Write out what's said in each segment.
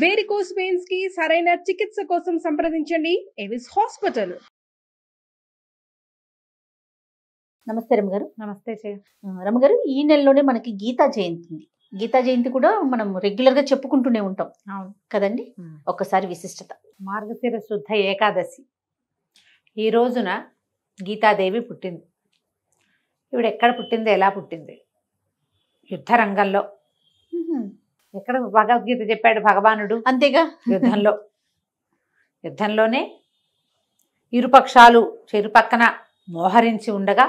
Varicose veins కి సరైన చికిత్స కోసం సంప్రదించండి ఎవిస్ హాస్పిటల్. నమస్తే రమ్మగారు. నమస్తే చే రమ్మగారు, ఈ నెలలోనే మనకి గీతా జయంతి ఉంది. గీతా జయంతి కూడా మనం రెగ్యులర్గా చెప్పుకుంటూనే ఉంటాం. అవును కదండి. ఒక్కసారి విశిష్టత. మార్గశిర శుద్ధ ఏకాదశి ఈ రోజున గీతాదేవి పుట్టింది. ఇవిడ ఎక్కడ పుట్టింది, ఎలా పుట్టింది? యుద్ధ రంగంలో. ఎక్కడ భగవద్గీత చెప్పాడు భగవానుడు? అంతేగా, యుద్ధంలోనే ఇరుపక్షాలు చెరుపక్కన మోహరించి ఉండగా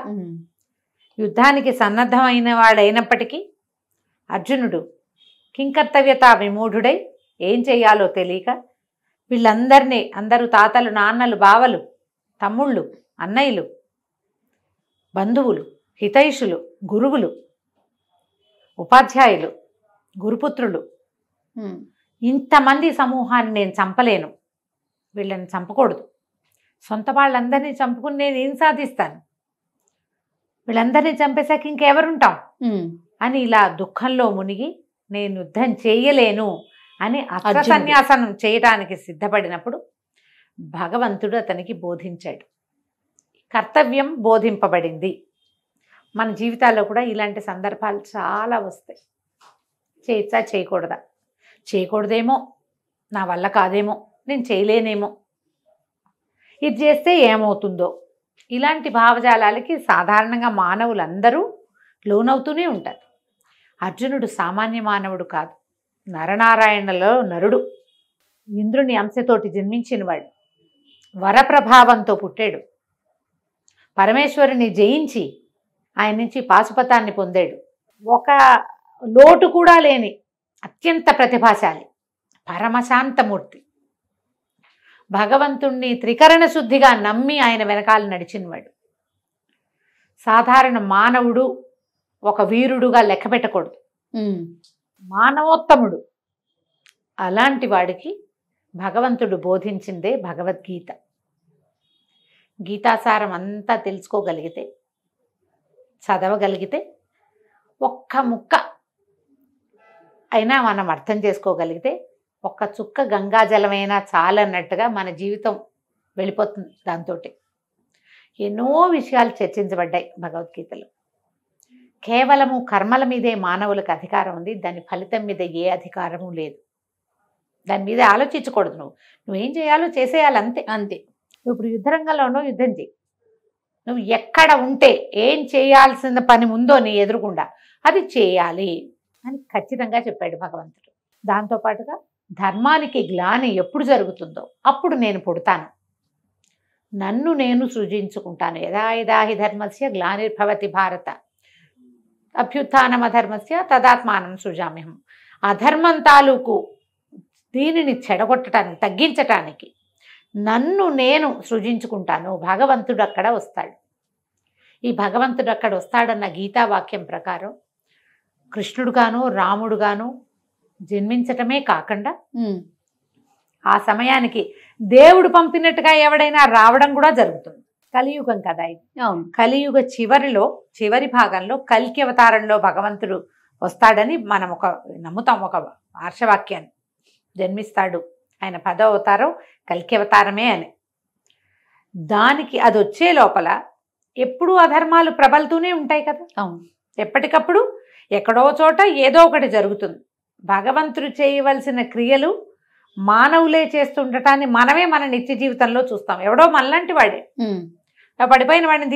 యుద్ధానికి సన్నద్ధమైన వాడైనప్పటికీ అర్జునుడు కింకర్తవ్యత విమూఢుడై ఏం చెయ్యాలో తెలియక వీళ్ళందరినీ, అందరూ తాతలు, నాన్నలు, బావలు, తమ్ముళ్ళు, అన్నయ్యలు, బంధువులు, హితైషులు, గురువులు, ఉపాధ్యాయులు, గురుపుత్రులు, ఇంతమంది సమూహాన్ని నేను చంపలేను, వీళ్ళని చంపకూడదు, సొంత వాళ్ళందరినీ చంపుకుని నేను ఏం సాధిస్తాను, వీళ్ళందరినీ చంపేశాక ఇంకెవరుంటాం అని ఇలా దుఃఖంలో మునిగి నేను యుద్ధం చేయలేను అని అస్త్ర సన్యాసనం చేయడానికి సిద్ధపడినప్పుడు భగవంతుడు అతనికి బోధించాడు. కర్తవ్యం బోధింపబడింది. మన జీవితాల్లో కూడా ఇలాంటి సందర్భాలు చాలా వస్తాయి. చేయొచ్చా, చేయకూడదా, చేయకూడదేమో, నా వల్ల కాదేమో, నేను చేయలేనేమో, ఇది చేస్తే ఏమవుతుందో, ఇలాంటి భావజాలాలకి సాధారణంగా మానవులందరూ లోనవుతూనే ఉంటారు. అర్జునుడు సామాన్య మానవుడు కాదు, నరనారాయణలో నరుడు, ఇంద్రుని అంశతోటి జన్మించినవాడు, వరప్రభావంతో పుట్టాడు, పరమేశ్వరుని జయించి ఆయన నుంచి పాశుపతాన్ని పొందాడు. ఒక లోటు కూడా లేని అత్యంత ప్రతిభాశాలి, పరమశాంతమూర్తి, భగవంతుణ్ణి త్రికరణ శుద్ధిగా నమ్మి ఆయన వెనకాల నడిచినవాడు. సాధారణ మానవుడు ఒక వీరుడుగా లెక్క పెట్టకూడదు, మానవోత్తముడు. అలాంటి వాడికి భగవంతుడు బోధించిందే భగవద్గీత. గీతాసారం అంతా తెలుసుకోగలిగితే, చదవగలిగితే, ఒక్క ముక్క అయినా మనం అర్థం చేసుకోగలిగితే, ఒక్క చుక్క గంగాజలమైనా చాలన్నట్టుగా మన జీవితం వెళ్ళిపోతుంది. దాంతో ఎన్నో విషయాలు చర్చించబడ్డాయి భగవద్గీతలో. కేవలము కర్మల మీదే మానవులకు అధికారం ఉంది, దాని ఫలితం మీద ఏ అధికారము లేదు. దాని మీద ఆలోచించకూడదు. నువ్వేం చేయాలో చేసేయాలి, అంతే అంతే. నువ్వు ఇప్పుడు యుద్ధరంగంలో ఉన్నావు, యుద్ధం చేయి. నువ్వు ఎక్కడ ఉంటే ఏం చేయాల్సిన పని ఉందో నీ ఎదురుగుండా అది చేయాలి అని ఖచ్చితంగా చెప్పాడు భగవంతుడు. దాంతోపాటుగా ధర్మానికి గ్లాని ఎప్పుడు జరుగుతుందో అప్పుడు నేను పుడతాను, నన్ను నేను సృజించుకుంటాను. యదా యదా హి ధర్మస్య గ్లానిర్భవతి భారత అభ్యుత్థానమధర్మస్య తదాత్మానం సృజామ్యహం. అధర్మం తాలూకు దీనిని చెడగొట్టడానికి, తగ్గించటానికి నన్ను నేను సృజించుకుంటాను. భగవంతుడు అక్కడ వస్తాడు. ఈ భగవంతుడు అక్కడ వస్తాడన్న గీతావాక్యం ప్రకారం కృష్ణుడుగాను రాముడుగాను జన్మించటమే కాకుండా ఆ సమయానికి దేవుడు పంపినట్టుగా ఎవడైనా రావడం కూడా జరుగుతుంది. కలియుగం కదా ఇది. కలియుగ చివరి భాగంలో కల్కి అవతారంలో భగవంతుడు వస్తాడని మనం నమ్ముతాం, ఒక ఆర్షవాక్యాన్ని. జన్మిస్తాడు, ఆయన 10వ అవతారం కల్కి అవతారమే అని. దానికి అది వచ్చే లోపల ఎప్పుడూ అధర్మాలు ప్రబలుతూనే ఉంటాయి కదా. ఎప్పటికప్పుడు ఎక్కడో చోట ఏదో ఒకటి జరుగుతుంది. భగవంతుడు చేయవలసిన క్రియలు మానవులే చేస్తుండటాన్ని మనమే మన నిత్య జీవితంలో చూస్తాం. ఎవడో మనలాంటి వాడే పడిపోయిన వాడిని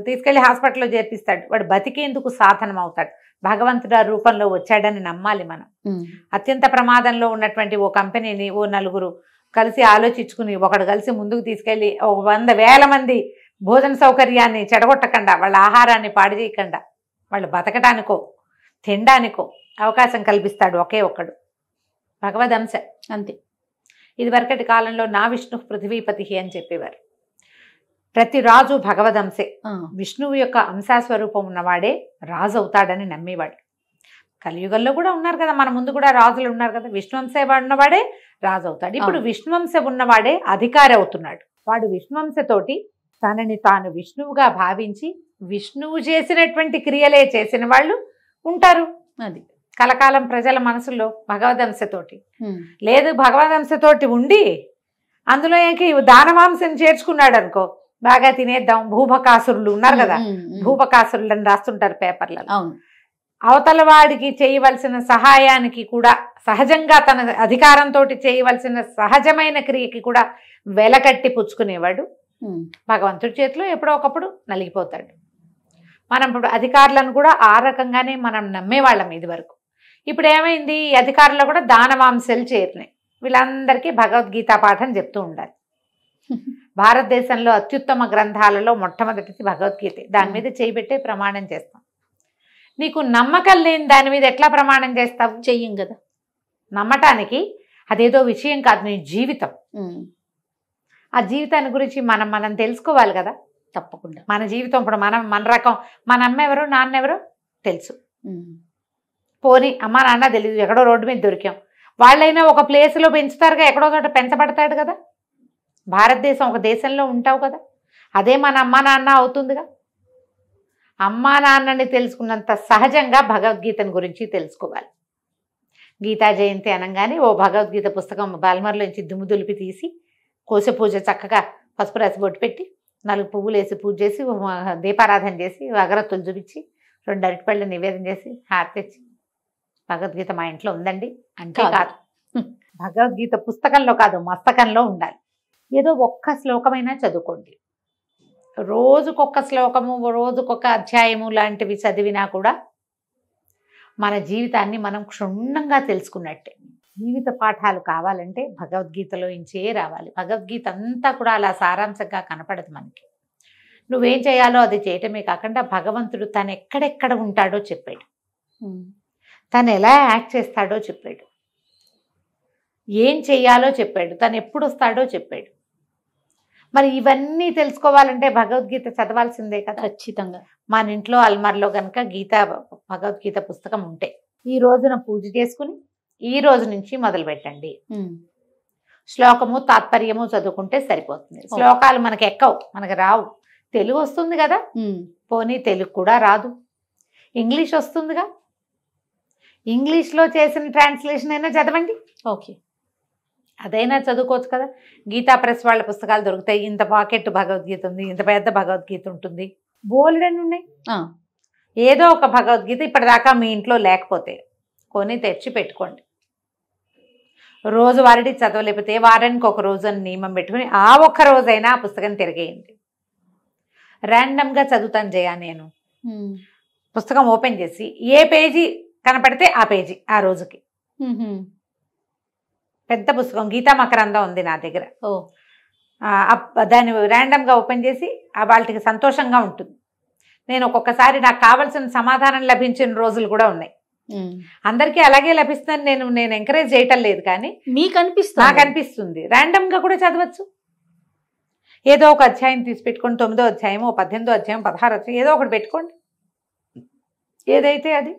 తీసుకెళ్లి హాస్పిటల్లో చేర్పిస్తాడు. వాడు బతికేందుకు సాధనం అవుతాడు. భగవంతుడు ఆ రూపంలో వచ్చాడని నమ్మాలి మనం. అత్యంత ప్రమాదంలో ఉన్నటువంటి ఓ కంపెనీని ఓ నలుగురు కలిసి ఆలోచించుకుని ఒకడు కలిసి ముందుకు తీసుకెళ్లి 100,000 మంది భోజన సౌకర్యాన్ని చెడగొట్టకుండా, వాళ్ళ ఆహారాన్ని పాడు చేయకుండా, వాళ్ళు బతకడానికో తినడానికో అవకాశం కల్పిస్తాడు ఒకే ఒక్కడు. భగవదంశ అంతే. ఇది వరకటి కాలంలో నా విష్ణు పృథివీపతి అని చెప్పేవారు. ప్రతి రాజు భగవదంశే. విష్ణువు యొక్క అంశాస్వరూపం ఉన్నవాడే రాజు అవుతాడని నమ్మేవాడు. కలియుగంలో కూడా ఉన్నారు కదా, మన ముందు కూడా రాజులు ఉన్నారు కదా. విష్ణువంశ ఉన్నవాడే రాజు అవుతాడు. ఇప్పుడు విష్ణువంశ ఉన్నవాడే అధికారి అవుతున్నాడు. వాడు విష్ణువంశతోటి తనని తాను విష్ణువుగా భావించి విష్ణువు చేసినటువంటి క్రియలే చేసిన వాళ్ళు ఉంటారు. అది కలకాలం ప్రజల మనసులో భగవదంశతోటి. లేదు భగవదంశతోటి ఉండి అందులో దానవాంశం చేర్చుకున్నాడు అనుకో, బాగా తినేద్దాం. భూభకాసురులు ఉన్నారు కదా, భూభకాసురులని రాస్తుంటారు పేపర్లలో. అవతల వాడికి చేయవలసిన సహాయానికి కూడా, సహజంగా తన అధికారంతో చేయవలసిన సహజమైన క్రియకి కూడా వెలకట్టి పుచ్చుకునేవాడు భగవంతుడి చేతిలో ఎప్పుడో ఒకప్పుడు నలిగిపోతాడు. మనం ఇప్పుడు అధికారులను కూడా ఆ రకంగానే మనం నమ్మేవాళ్ళం ఇది వరకు. ఇప్పుడు ఏమైంది, అధికారులు కూడా దానవాంశలు చేరినాయి. వీళ్ళందరికీ భగవద్గీత పాఠం చెప్తూ ఉండాలి. భారతదేశంలో అత్యుత్తమ గ్రంథాలలో మొట్టమొదటిది భగవద్గీత. దాని మీద చేయబెట్టే ప్రమాణం చేస్తాం. నీకు నమ్మకం లేని దాని మీద ఎట్లా ప్రమాణం చేస్తావు? చెయ్యం కదా. నమ్మటానికి అదేదో విషయం కాదు, నీ జీవితం. ఆ జీవితాన్ని గురించి మనం తెలుసుకోవాలి కదా. తప్పకుండా మన జీవితం ఇప్పుడు మన రకం, మన అమ్మ ఎవరు నాన్న ఎవరో తెలుసు. పోనీ అమ్మ నాన్న తెలియదు, ఎక్కడో రోడ్డు మీద దొరికాం. వాళ్ళైనా ఒక ప్లేస్లో పెంచుతారుగా, ఎక్కడో చోట పెంచబడతాడు కదా. భారతదేశం ఒక దేశంలో ఉంటావు కదా, అదే మన అమ్మ నాన్న అవుతుందిగా. అమ్మా నాన్నని తెలుసుకున్నంత సహజంగా భగవద్గీతను గురించి తెలుసుకోవాలి. గీతా జయంతి అనగానే ఓ భగవద్గీత పుస్తకం బాల్మర్లోంచి దుమ్ము దులిపి తీసి, కోస పూజ చక్కగా పసుపు రాసి బొట్టు పెట్టి 4 పువ్వులు వేసి పూజ చేసి, దీపారాధన చేసి, అగరత్తులు చూపించి, 2 అరటిపళ్ళు నివేదన చేసి, హారతి తెచ్చి, భగవద్గీత మా ఇంట్లో ఉందండి అంటే కాదు. భగవద్గీత పుస్తకంలో కాదు, మస్తకంలో ఉండాలి. ఏదో ఒక్క శ్లోకమైనా చదువుకోండి. రోజుకొక శ్లోకము, రోజుకొక అధ్యాయము లాంటివి చదివినా కూడా మన జీవితాన్ని మనం క్షుణ్ణంగా తెలుసుకున్నట్టే. జీవిత పాఠాలు కావాలంటే భగవద్గీతలో ఇంచే రావాలి. భగవద్గీత అంతా కూడా అలా సారాంశంగా కనపడదు మనకి. నువ్వేం చేయాలో అది చేయటమే కాకుండా భగవంతుడు తను ఎక్కడెక్కడ ఉంటాడో చెప్పాడు, తను ఎలా యాక్ట్ చేస్తాడో చెప్పాడు, ఏం చెయ్యాలో చెప్పాడు, తను ఎప్పుడు వస్తాడో చెప్పాడు. మరి ఇవన్నీ తెలుసుకోవాలంటే భగవద్గీత చదవాల్సిందే కదా. ఖచ్చితంగా. మన ఇంట్లో అల్మార్లో కనుక భగవద్గీత పుస్తకం ఉంటే ఈ రోజున పూజ చేసుకుని ఈ రోజు నుంచి మొదలు పెట్టండి. శ్లోకము తాత్పర్యము చదువుకుంటే సరిపోతుంది. శ్లోకాలు మనకి ఎక్కవు, మనకు రావు. తెలుగు వస్తుంది కదా, పోనీ తెలుగు కూడా రాదు, ఇంగ్లీష్ వస్తుందిగా, ఇంగ్లీష్లో చేసిన ట్రాన్స్లేషన్ అయినా చదవండి. ఓకే, అదైనా చదువుకోవచ్చు కదా. గీతా ప్రెస్ వాళ్ళ పుస్తకాలు దొరుకుతాయి. ఇంత పాకెట్ భగవద్గీత ఉంది, ఇంత పెద్ద భగవద్గీత ఉంటుంది, బోల్డెన్ ఉన్నాయి. ఏదో ఒక భగవద్గీత ఇప్పటిదాకా మీ ఇంట్లో లేకపోతే కొని తెచ్చి పెట్టుకోండి. రోజువారీ చదవలేకపోతే వారానికి ఒక రోజు అని నియమం పెట్టుకుని ఆ ఒక్క రోజైనా ఆ పుస్తకం తిరిగేయండి. ర్యాండమ్గా చదువుతాను జయ, నేను పుస్తకం ఓపెన్ చేసి ఏ పేజీ కనపడితే ఆ పేజీ ఆ రోజుకి. పెద్ద పుస్తకం గీతా మకరందం ఉంది నా దగ్గర. దాన్ని ర్యాండమ్గా ఓపెన్ చేసి వాళ్ళకి సంతోషంగా ఉంటుంది. నేను ఒక్కొక్కసారి నాకు కావాల్సిన సమాధానం లభించిన రోజులు కూడా ఉన్నాయి. అందరికీ అలాగే లభిస్తుందని నేను ఎంకరేజ్ చేయటం లేదు, కానీ మీకు అనిపిస్తుంది, నాకు అనిపిస్తుంది. ర్యాండమ్గా కూడా చదవచ్చు. ఏదో ఒక అధ్యాయం తీసి పెట్టుకోండి, 9వ అధ్యాయమో 18వ అధ్యాయం 16వ అధ్యాయం ఏదో ఒకటి పెట్టుకోండి. ఏదైతే అది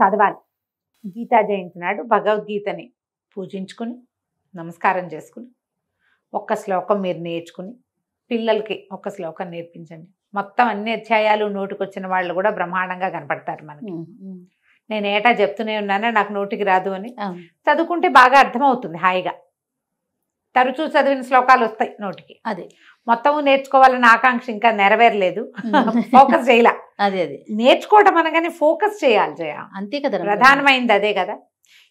చదవాలి. గీతా జయంతి నాడు భగవద్గీతని పూజించుకుని నమస్కారం చేసుకుని ఒక్క శ్లోకం మీరు నేర్చుకుని పిల్లలకి ఒక్క శ్లోకం నేర్పించండి. మొత్తం అన్ని అధ్యాయాలు నోటికొచ్చిన వాళ్ళు కూడా బ్రహ్మాండంగా కనపడతారు మనకి. నేను ఏటా చెప్తూనే ఉన్నానా నాకు నోటికి రాదు అని. చదువుకుంటే బాగా అర్థమవుతుంది హాయిగా. తరచూ చదివిన శ్లోకాలు వస్తాయి నోటికి. అదే మొత్తము నేర్చుకోవాలన్న ఆకాంక్ష ఇంకా నెరవేరలేదు, ఫోకస్ చేయాల. అదే నేర్చుకోవటం అనగానే ఫోకస్ చేయాలి జయ, అంతే కదా. ప్రధానమైంది అదే కదా.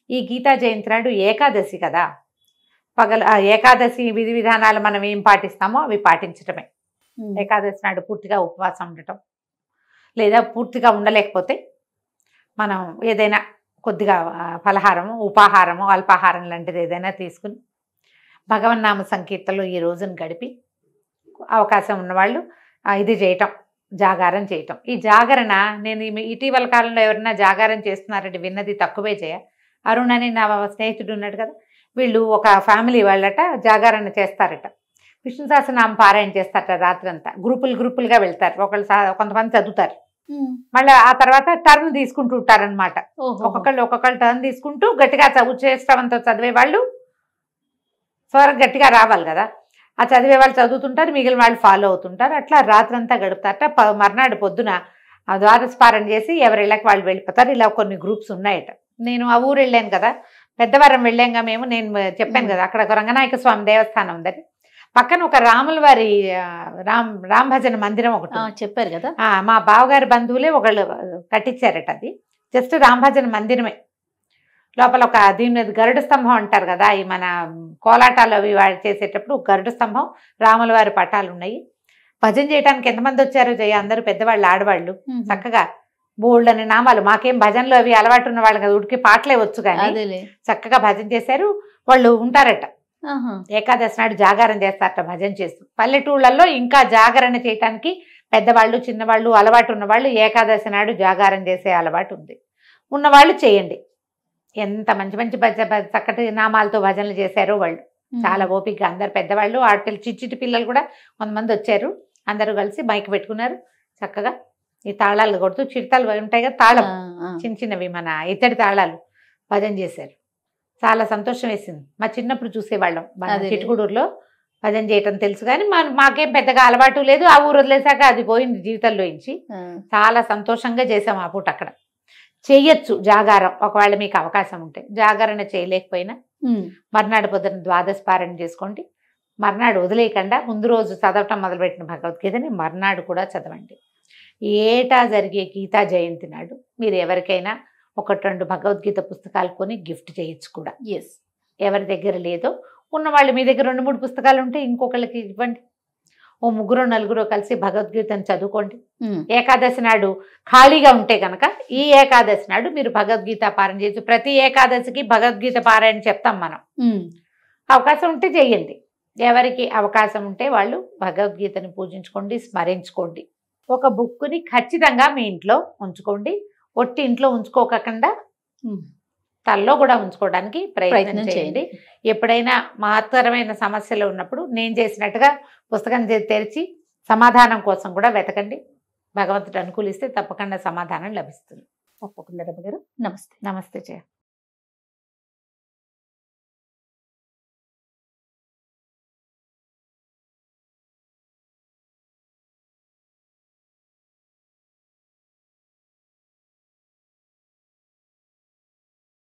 ఈ గీతా జయంతి నాడు ఏకాదశి కదా, ఏకాదశి విధి విధానాలు మనం ఏం పాటిస్తామో అవి పాటించటమే. ఏకాదశి నాడు పూర్తిగా ఉపవాసం ఉండటం, లేదా పూర్తిగా ఉండలేకపోతే మనం ఏదైనా కొద్దిగా ఫలహారము, ఉపాహారము, అల్పాహారం లాంటిది ఏదైనా తీసుకుని భగవన్నామ సంకీర్తనలో ఈ రోజును గడిపి అవకాశం ఉన్నవాళ్ళు ఇది చేయటం, జాగారం చేయటం. ఈ జాగరణ నేను ఇటీవల కాలంలో ఎవరైనా జాగారం చేస్తున్నారంటే విన్నది తక్కువే చేయ. అరుణ్ అని నా స్నేహితుడు ఉన్నాడు కదా, వీళ్ళు ఒక ఫ్యామిలీ వాళ్ళట జాగారణ చేస్తారట. విష్ణు సహస్రనామం పారాయణ చేస్తారట రాత్రంతా. గ్రూపులుగా వెళ్తారు. కొంతమంది చదువుతారు, మళ్ళీ ఆ తర్వాత టర్న్ తీసుకుంటూ ఉంటారనమాట. ఒక్కొక్కళ్ళు టర్న్ తీసుకుంటూ గట్టిగా చేస్తామంతో చదివే వాళ్ళు స్వరం గట్టిగా రావాలి కదా, ఆ చదివే వాళ్ళు చదువుతుంటారు, మిగిలిన వాళ్ళు ఫాలో అవుతుంటారు. అట్లా రాత్రంతా గడుపుతారట. మర్నాడు పొద్దున ఆ ద్వాదశపారణ చేసి ఎవరిళ్ళకి వాళ్ళు వెళ్ళిపోతారు. ఇలా కొన్ని గ్రూప్స్ ఉన్నాయట. నేను ఆ ఊరు వెళ్ళాను కదా, పెద్దవరం వెళ్ళాంగా మేము. నేను చెప్పాను కదా అక్కడ ఒక రంగనాయక స్వామి దేవస్థానం ఉందని, పక్కన ఒక రాముల వారి రామ్ భజన మందిరం ఒకటి చెప్పారు కదా. మా బావగారి బంధువులే ఒకళ్ళు కట్టించారట. అది జస్ట్ రామ్ భజన మందిరమే. లోపల ఒక దీని మీద గరుడ స్తంభం అంటారు కదా, ఈ మన కోలాటాలు అవి వాడు చేసేటప్పుడు గరుడ స్తంభం, రాముల వారి పటాలు ఉన్నాయి. భజన చేయడానికి ఎంతమంది వచ్చారో జయ, అందరూ పెద్దవాళ్ళు ఆడవాళ్ళు చక్కగా బోల్డ్ అనే నామాలు. మాకేం భజనలు అవి అలవాటు ఉన్న వాళ్ళు కదా, ఉడికి పాటలే వచ్చు కానీ చక్కగా భజన చేశారు. వాళ్ళు ఉంటారట, ఏకాదశి నాడు జాగారం చేస్తారట భజన చేస్తూ. పల్లెటూళ్ళల్లో ఇంకా జాగరణ చేయటానికి పెద్దవాళ్ళు చిన్నవాళ్ళు అలవాటు ఉన్నవాళ్ళు ఏకాదశి నాడు జాగారం చేసే అలవాటు ఉంది. ఉన్నవాళ్ళు చేయండి. ఎంత మంచి మంచి చక్కటి నామాలతో భజనలు చేశారో వాళ్ళు. చాలా ఓపికగా అందరు పెద్దవాళ్ళు, ఆడపిల్లలు, చిట్టి పిల్లలు కూడా కొంతమంది వచ్చారు. అందరూ కలిసి మైక్ పెట్టుకున్నారు. చక్కగా ఈ తాళాలు కొడుతూ, చిరుతాలు ఉంటాయి కదా తాళం, చిన్న చిన్నవి మన ఇత్తడి తాళాలు, భజన చేశారు. చాలా సంతోషం వేసింది. మా చిన్నప్పుడు చూసేవాళ్ళం మన చిట్టుగూడూరులో భజన చేయటం తెలుసు కానీ మాకేం పెద్దగా అలవాటు లేదు. ఆ ఊరు వదిలేసాక అది పోయింది జీవితంలోంచి. చాలా సంతోషంగా చేసాం ఆ పూట. అక్కడ చెయ్యొచ్చు జాగారం, ఒకవేళ మీకు అవకాశం ఉంటే. జాగరణ చేయలేకపోయినా మర్నాడు పొద్దున ద్వాదశపారణ చేసుకోండి. మర్నాడు వదిలేయకుండా ముందు రోజు చదవటం మొదలుపెట్టిన భగవద్గీతని మర్నాడు కూడా చదవండి. ఏటా జరిగే గీతా జయంతి నాడు మీరు ఎవరికైనా 1-2 భగవద్గీత పుస్తకాలు కొని గిఫ్ట్ చేయొచ్చు కూడా. ఎవరి దగ్గర లేదో ఉన్నవాళ్ళు, మీ దగ్గర 2-3 పుస్తకాలు ఉంటే ఇంకొకళ్ళకి ఇవ్వండి. ఓ 3-4 కలిసి భగవద్గీతను చదువుకోండి. ఏకాదశి నాడు ఖాళీగా ఉంటే కనుక ఈ ఏకాదశి నాడు మీరు భగవద్గీత పారాయణ చేయొచ్చు. ప్రతి ఏకాదశికి భగవద్గీత పారాయణ చెప్తాం మనం. అవకాశం ఉంటే చెయ్యండి. ఎవరికి అవకాశం ఉంటే వాళ్ళు భగవద్గీతని పూజించుకోండి, స్మరించుకోండి. ఒక బుక్ని ఖచ్చితంగా మీ ఇంట్లో ఉంచుకోండి. ఒట్టి ఇంట్లో ఉంచుకోకుండా తల్లో కూడా ఉంచుకోవడానికి ప్రయత్నం చేయండి. ఎప్పుడైనా మహత్తరమైన సమస్యలు ఉన్నప్పుడు నేను చేసినట్టుగా పుస్తకం తెరిచి సమాధానం కోసం కూడా వెతకండి. భగవంతుడు అనుకూలిస్తే తప్పకుండా సమాధానం లభిస్తుంది. తప్పకుండా రమ్మ గారు. నమస్తే. నమస్తే జయ.